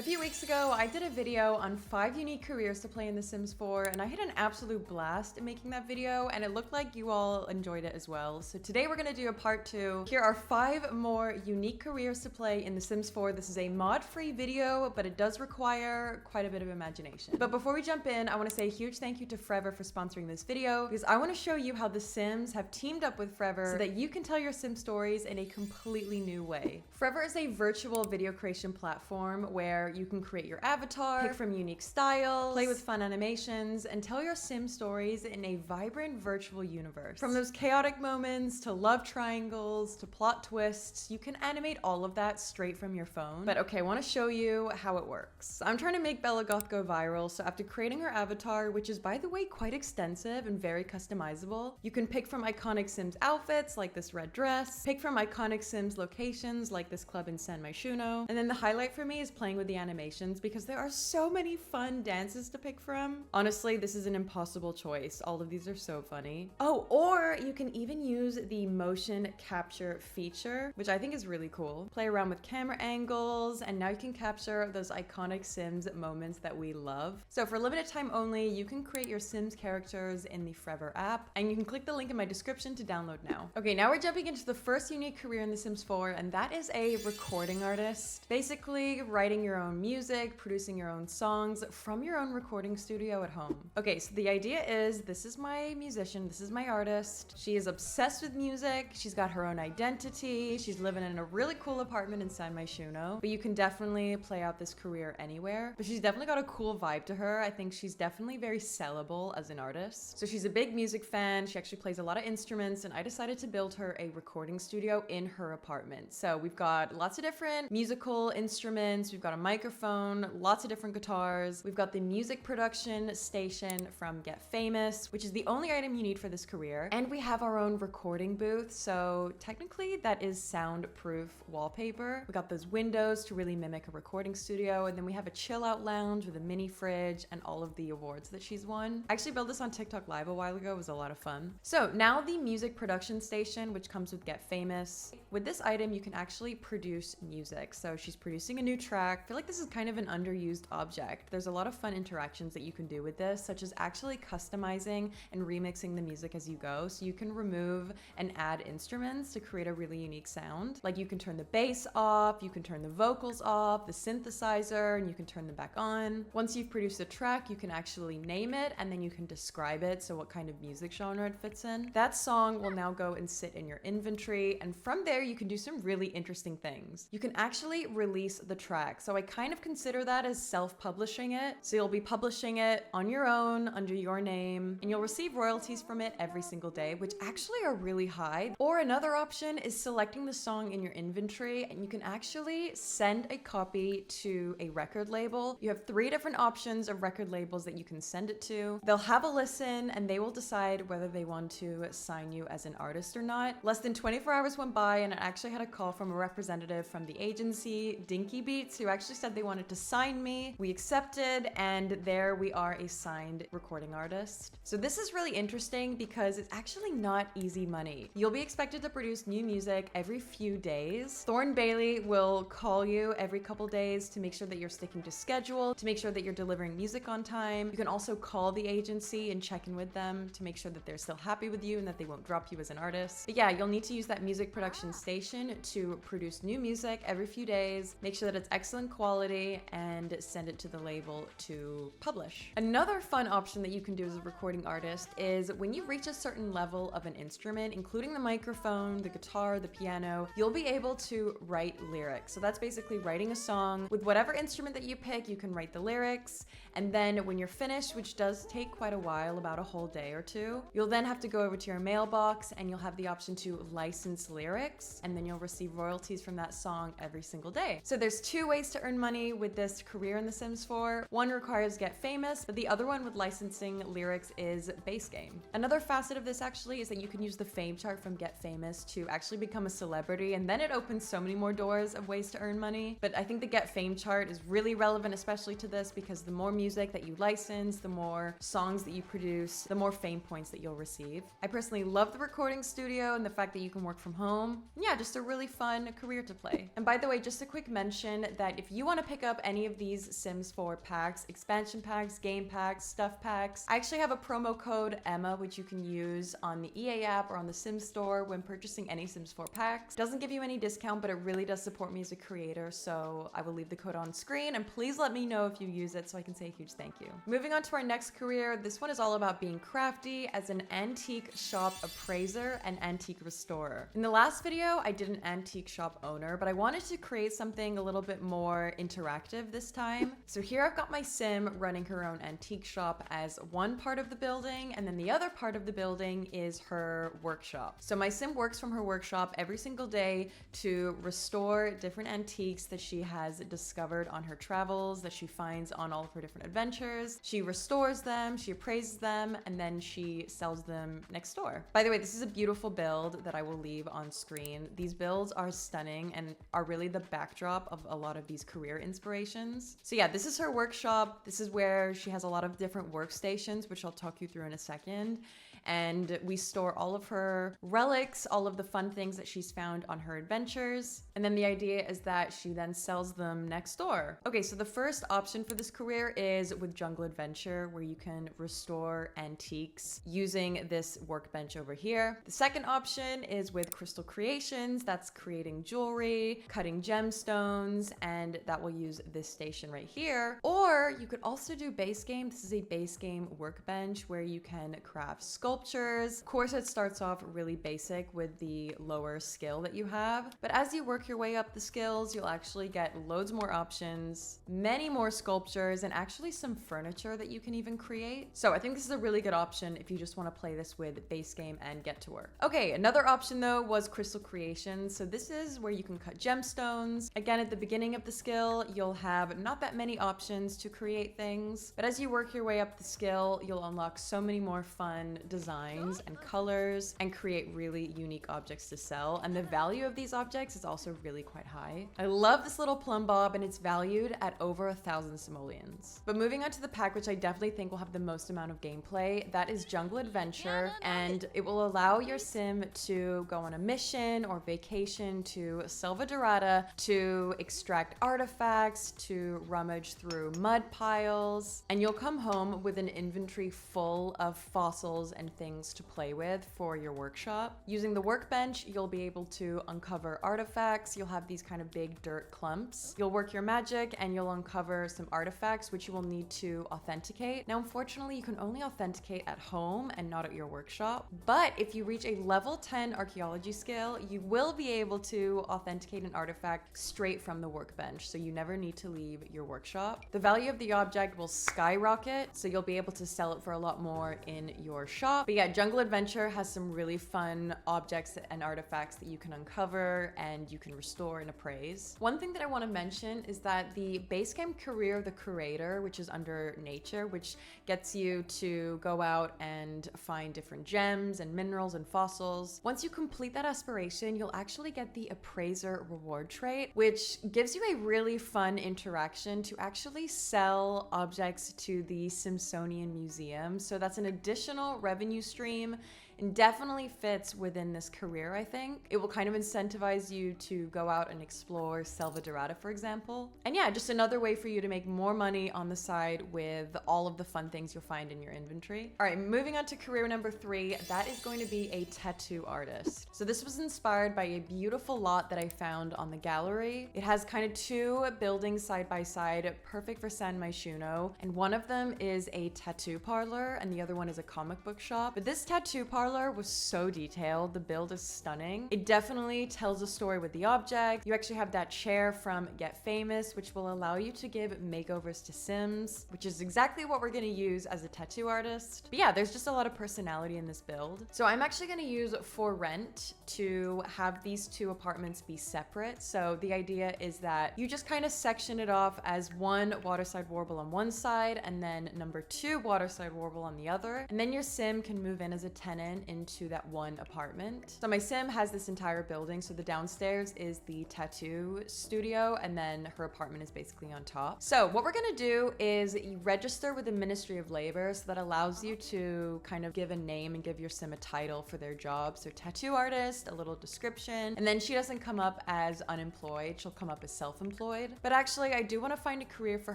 A few weeks ago, I did a video on 5 unique careers to play in The Sims 4, and I had an absolute blast in making that video, and it looked like you all enjoyed it as well. So today we're gonna do a part 2. Here are 5 more unique careers to play in The Sims 4. This is a mod-free video, but it does require quite a bit of imagination. But before we jump in, I wanna say a huge thank you to Forever for sponsoring this video, because I wanna show you how The Sims have teamed up with Forever so that you can tell your Sim stories in a completely new way. Forever is a virtual video creation platform where you can create your avatar, pick from unique styles, play with fun animations, and tell your Sim stories in a vibrant virtual universe. From those chaotic moments to love triangles to plot twists, you can animate all of that straight from your phone. But okay, I want to show you how it works. I'm trying to make Bella Goth go viral, so after creating her avatar, which is by the way quite extensive and very customizable, you can pick from iconic Sims outfits like this red dress, pick from iconic Sims locations like this club in San Myshuno, and then the highlight for me is playing with the animations because there are so many fun dances to pick from. Honestly, this is an impossible choice. All of these are so funny. Oh, or you can even use the motion capture feature, which I think is really cool. Play around with camera angles, and now you can capture those iconic Sims moments that we love. So for limited time only, you can create your Sims characters in the Forever app, and you can click the link in my description to download now. Okay, now we're jumping into the first unique career in The Sims 4, and that is a recording artist. Basically, writing your own music, producing your own songs from your own recording studio at home. Okay, so the idea is this is my musician, this is my artist. She is obsessed with music. She's got her own identity. She's living in a really cool apartment in San Myshuno, but you can definitely play out this career anywhere. But she's definitely got a cool vibe to her. I think she's definitely very sellable as an artist. So she's a big music fan. She actually plays a lot of instruments, and I decided to build her a recording studio in her apartment. So we've got lots of different musical instruments. We've got a microphone, lots of different guitars. We've got the music production station from Get Famous, which is the only item you need for this career. And we have our own recording booth. So technically that is soundproof wallpaper. We got those windows to really mimic a recording studio. And then we have a chill out lounge with a mini fridge and all of the awards that she's won. I actually built this on TikTok Live a while ago. It was a lot of fun. So now the music production station, which comes with Get Famous. With this item, you can actually produce music. So she's producing a new track. I feel like this is kind of an underused object. There's a lot of fun interactions that you can do with this, such as actually customizing and remixing the music as you go. So you can remove and add instruments to create a really unique sound. Like you can turn the bass off, you can turn the vocals off, the synthesizer, and you can turn them back on. Once you've produced a track, you can actually name it, and then you can describe it, so what kind of music genre it fits in. That song will now go and sit in your inventory, and from there you can do some really interesting things. You can actually release the track. So I kind of consider that as self-publishing it. So you'll be publishing it on your own, under your name, and you'll receive royalties from it every single day, which actually are really high. Or another option is selecting the song in your inventory, and you can actually send a copy to a record label. You have 3 different options of record labels that you can send it to. They'll have a listen, and they will decide whether they want to sign you as an artist or not. Less than 24 hours went by, and I actually had a call from a representative from the agency, Dinky Beats, who actually said they wanted to sign me. We accepted, and there we are, a signed recording artist. So this is really interesting because it's actually not easy money. You'll be expected to produce new music every few days. Thorn Bailey will call you every couple days to make sure that you're sticking to schedule, to make sure that you're delivering music on time. You can also call the agency and check in with them to make sure that they're still happy with you and that they won't drop you as an artist. But yeah, you'll need to use that music production station to produce new music every few days, make sure that it's excellent quality, and send it to the label to publish. Another fun option that you can do as a recording artist is when you reach a certain level of an instrument, including the microphone, the guitar, the piano, you'll be able to write lyrics. So that's basically writing a song. With whatever instrument that you pick, you can write the lyrics, and then when you're finished, which does take quite a while, about a whole day or two, you'll then have to go over to your mailbox and you'll have the option to license lyrics, and then you'll receive royalties from that song every single day. So there's 2 ways to earn money with this career in The Sims 4. One requires Get Famous, but the other one with licensing lyrics is base game. Another facet of this actually is that you can use the fame chart from Get Famous to actually become a celebrity, and then it opens so many more doors of ways to earn money. But I think the Get Fame chart is really relevant, especially to this, because the more music that you license, the more songs that you produce, the more fame points that you'll receive. I personally love the recording studio and the fact that you can work from home. Yeah, just a really fun career to play. And by the way, just a quick mention that if you want want to pick up any of these Sims 4 packs, expansion packs, game packs, stuff packs, I actually have a promo code Emma, which you can use on the EA app or on the Sims store when purchasing any Sims 4 packs. Doesn't give you any discount, but it really does support me as a creator, so I will leave the code on screen, and please let me know if you use it so I can say a huge thank you. Moving on to our next career, this one is all about being crafty as an antique shop appraiser and antique restorer. In the last video, I did an antique shop owner, but I wanted to create something a little bit more interactive this time. So here I've got my sim running her own antique shop as one part of the building, and then the other part of the building is her workshop. So my sim works from her workshop every single day to restore different antiques that she has discovered on her travels, that she finds on all of her different adventures. She restores them, she appraises them, and then she sells them next door. By the way, this is a beautiful build that I will leave on screen. These builds are stunning and are really the backdrop of a lot of these career inspirations. So yeah, this is her workshop. This is where she has a lot of different workstations, which I'll talk you through in a second. And we store all of her relics, all of the fun things that she's found on her adventures. And then the idea is that she then sells them next door. Okay, so the first option for this career is with Jungle Adventure, where you can restore antiques using this workbench over here. The second option is with Crystal Creations. That's creating jewelry, cutting gemstones, and that will use this station right here. Or you could also do base game. This is a base game workbench where you can craft sculptures. Of course, it starts off really basic with the lower skill that you have, but as you work your way up the skills, you'll actually get loads more options, many more sculptures, and actually some furniture that you can even create. So I think this is a really good option if you just want to play this with base game and get to work. Okay, another option though was Crystal Creations. So this is where you can cut gemstones. Again, at the beginning of the skill, you'll have not that many options to create things, but as you work your way up the skill, you'll unlock so many more fun designs and colors and create really unique objects to sell. And the value of these objects is also really quite high. I love this little plumb bob, and it's valued at over 1,000 simoleons. But moving on to the pack, which I definitely think will have the most amount of gameplay, that is Jungle Adventure, and it will allow your sim to go on a mission or vacation to Selva Dorada to extract artifacts, to rummage through mud piles, and you'll come home with an inventory full of fossils and things to play with for your workshop. Using the workbench, you'll be able to uncover artifacts. You'll have these kind of big dirt clumps. You'll work your magic and you'll uncover some artifacts which you will need to authenticate. Now, unfortunately, you can only authenticate at home and not at your workshop. But if you reach a level 10 archaeology skill, you will be able to authenticate an artifact straight from the workbench, so you never need to leave your workshop. The value of the object will skyrocket, so you'll be able to sell it for a lot more in your shop. But yeah, Jungle Adventure has some really fun objects and artifacts that you can uncover and you can restore and appraise. One thing that I want to mention is that the base game career of the Curator, which is under nature, which gets you to go out and find different gems and minerals and fossils. Once you complete that aspiration, you'll actually get the appraiser reward trait, which gives you a really fun interaction to actually sell objects to the Simpsonian Museum. So that's an additional revenue stream and definitely fits within this career, I think. It will kind of incentivize you to go out and explore Selva Dorada, for example. And yeah, just another way for you to make more money on the side with all of the fun things you'll find in your inventory. All right, moving on to career number 3, that is going to be a tattoo artist. So this was inspired by a beautiful lot that I found on the gallery. It has kind of 2 buildings side by side, perfect for San Myshuno. And one of them is a tattoo parlor and the other one is a comic book shop. But this tattoo parlor was so detailed. The build is stunning. It definitely tells a story with the object. You actually have that chair from Get Famous, which will allow you to give makeovers to Sims, which is exactly what we're going to use as a tattoo artist. But yeah, there's just a lot of personality in this build. So I'm actually going to use For Rent to have these 2 apartments be separate. So the idea is that you just kind of section it off as one waterside warble on one side and then number 2 waterside warble on the other. And then your sim can move in as a tenant apartment into that one apartment. So my sim has this entire building. So the downstairs is the tattoo studio, and then her apartment is basically on top. So what we're gonna do is you register with the Ministry of Labor, so that allows you to kind of give a name and give your sim a title for their job. So tattoo artist, a little description, and then she doesn't come up as unemployed, she'll come up as self-employed. But actually I do want to find a career for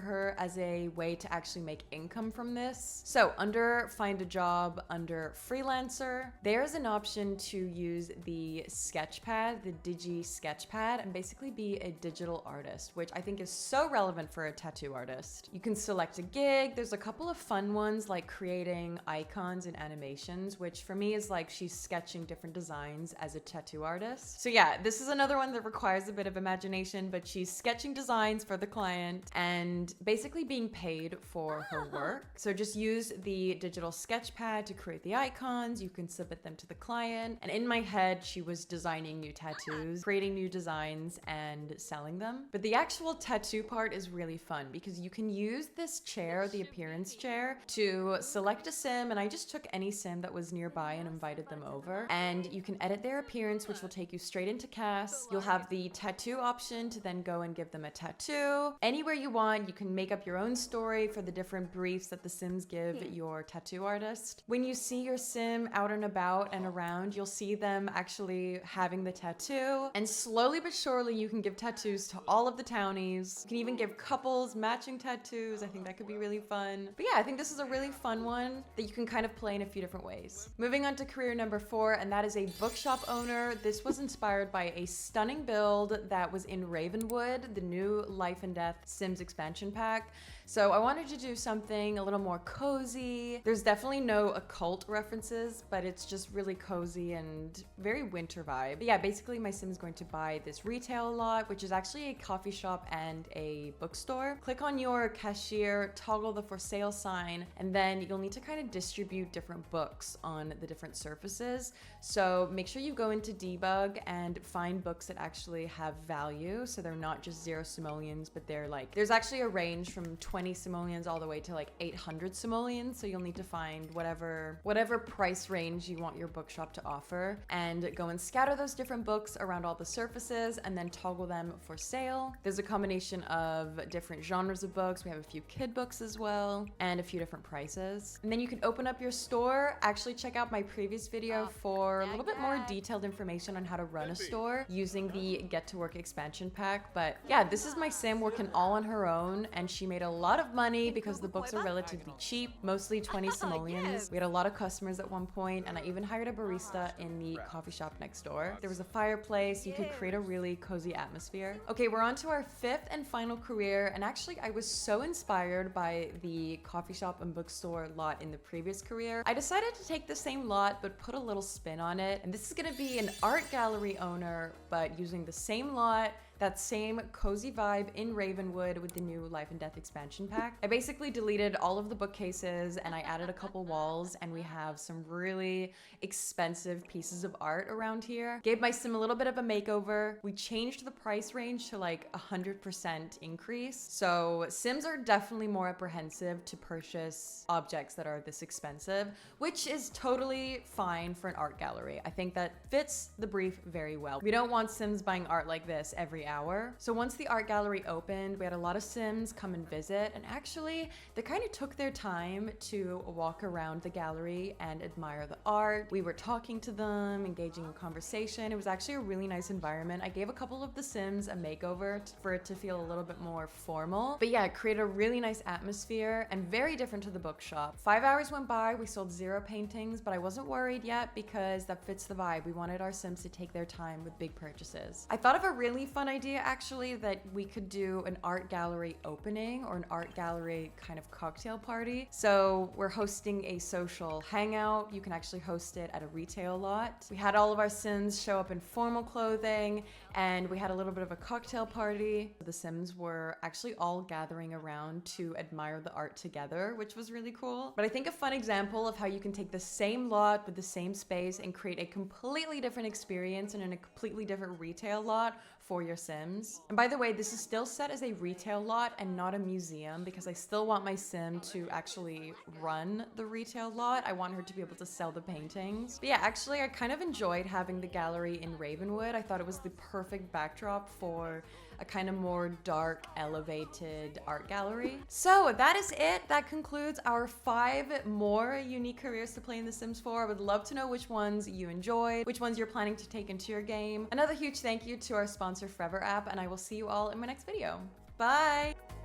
her as a way to actually make income from this. So under find a job, under freelancer, there's an option to use the sketchpad, the digi sketchpad, and basically be a digital artist, which I think is so relevant for a tattoo artist. You can select a gig. There's a couple of fun ones like creating icons and animations, which for me is like she's sketching different designs as a tattoo artist. So yeah, this is another one that requires a bit of imagination, but she's sketching designs for the client and basically being paid for her work. So just use the digital sketchpad to create the icons. You can submit them to the client. And in my head, she was designing new tattoos, creating new designs and selling them. But the actual tattoo part is really fun because you can use this chair, the appearance chair, to select a sim. And I just took any sim that was nearby and invited them over. And you can edit their appearance, which will take you straight into cast. You'll have the tattoo option to then go and give them a tattoo. Anywhere you want, you can make up your own story for the different briefs that the sims give your tattoo artist. When you see your sim out and about and around, you'll see them actually having the tattoo. And slowly but surely, you can give tattoos to all of the townies. You can even give couples matching tattoos. I think that could be really fun. But yeah, I think this is a really fun one that you can kind of play in a few different ways. Moving on to career number 4, and that is a bookshop owner. This was inspired by a stunning build that was in Ravenwood, the new Life and Death Sims expansion pack. So I wanted to do something a little more cozy. There's definitely no occult references, but it's just really cozy and very winter vibe. But yeah, basically my sim is going to buy this retail lot, which is actually a coffee shop and a bookstore. Click on your cashier, toggle the for sale sign, and then you'll need to kind of distribute different books on the different surfaces. So make sure you go into debug and find books that actually have value. So they're not just 0 simoleons, but they're like, there's actually a range from 20 simoleons all the way to like 800 simoleons. So you'll need to find whatever price range you want your bookshop to offer, and go and scatter those different books around all the surfaces and then toggle them for sale. There's a combination of different genres of books. We have a few kid books as well and a few different prices. And then you can open up your store. Actually check out my previous video for a little bit more detailed information on how to run a store using the Get to Work expansion pack. But yeah, this is my sim working all on her own, and she made a lot of money because the books are relatively cheap, mostly 20 simoleons. We had a lot of customers at one point, and I even hired a barista in the coffee shop next door. There was a fireplace. You could create a really cozy atmosphere. Okay, we're on to our 5th and final career, and actually I was so inspired by the coffee shop and bookstore lot in the previous career. I decided to take the same lot but put a little spin on it, and this is going to be an art gallery owner but using the same lot, that same cozy vibe in Ravenwood with the new Life and Death expansion pack. I basically deleted all of the bookcases and I added a couple walls, and we have some really expensive pieces of art around here. Gave my sim a little bit of a makeover. We changed the price range to like 100% increase. So sims are definitely more apprehensive to purchase objects that are this expensive, which is totally fine for an art gallery. I think that fits the brief very well. We don't want sims buying art like this every hour. So once the art gallery opened, we had a lot of sims come and visit, and actually they kind of took their time to walk around the gallery and admire the art. We were talking to them, engaging in conversation. It was actually a really nice environment. I gave a couple of the sims a makeover for it to feel a little bit more formal. But yeah, it created a really nice atmosphere and very different to the bookshop. 5 hours went by, we sold 0 paintings, but I wasn't worried yet because that fits the vibe. We wanted our sims to take their time with big purchases. I thought of a really fun idea actually, that we could do an art gallery opening or an art gallery kind of cocktail party. So we're hosting a social hangout. You can actually host it at a retail lot. We had all of our sims show up in formal clothing, and we had a little bit of a cocktail party. The Sims were actually all gathering around to admire the art together, which was really cool. But I think a fun example of how you can take the same lot with the same space and create a completely different experience and in a completely different retail lot for your Sims. And by the way, this is still set as a retail lot and not a museum because I still want my Sim to actually run the retail lot. I want her to be able to sell the paintings. But yeah, actually I kind of enjoyed having the gallery in Ravenwood. I thought it was the perfect backdrop for a kind of more dark, elevated art gallery. So that is it. That concludes our 5 more unique careers to play in The Sims 4. I would love to know which ones you enjoyed, which ones you're planning to take into your game. Another huge thank you to our sponsor Forever app, and I will see you all in my next video. Bye!